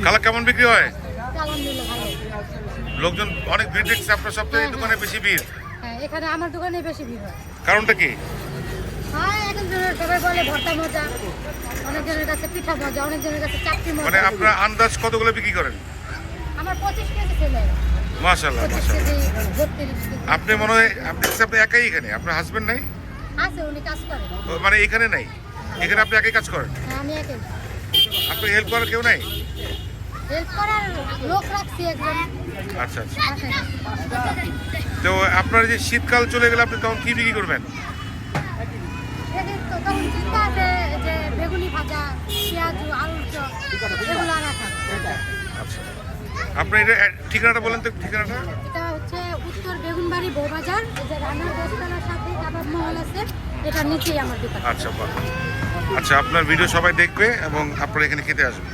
কালা কেমন বিক্রি হয়? আলহামদুলিল্লাহ ভালো। লোকজন অনেক ভিড় দেখছে আপনার সপ্তাহে এই দোকানে বেশি ভিড়, হ্যাঁ, এখানে আমার দোকানে বেশি ভিড় হয়। কারণটা কি? হ্যাঁ, একজনের সবাই বলে ভর্তা মজা, অনেকজনের কাছে পিঠা মজা, অনেকজনের কাছে চাকরি মজা। মানে আপনার আন্দাজ কতগুলো বিক্রি করেন? আমার 25 কেজি ছেলে, মাশাআল্লাহ 25 মাশাআল্লাহ। KG, 32 KG. আপনি মনে হয় আপনি একাই এখানে, আপনার হাজবেন্ড নাই? আছে, উনি কাজ করে। ও, মানে এখানে নাই, এখানে আপনি একাই কাজ করেন? হ্যাঁ, আমি একাই। আপনি হেল্প করার কেউ নাই? হেল্প করার লোক রাখছি একজন। আচ্ছা আচ্ছা। বাসায়। তো আপনার যে শীতকাল চলে গেলে আপনি তখন কি বিক্রি করবেন? তো তখন চিন্তা আছে যে বেগুনি ভাজা, পেঁয়াজু, আলুর চপ এগুলো রাখা। আচ্ছা, আপনার এটা ঠিকানাটা বলেন তো, ঠিকানাটা। এটা হচ্ছে উত্তর বেগুনবাড়ি বউবাজার, এই যে রান্নার দোস্তানার সাথে কাবাব মহল আছে, এটার নিচেই আমার দোকান। আচ্ছা বাহ। আচ্ছা, আপনার ভিডিও সবাই দেখবে এবং আপনারা এখানে খেতে আসবে।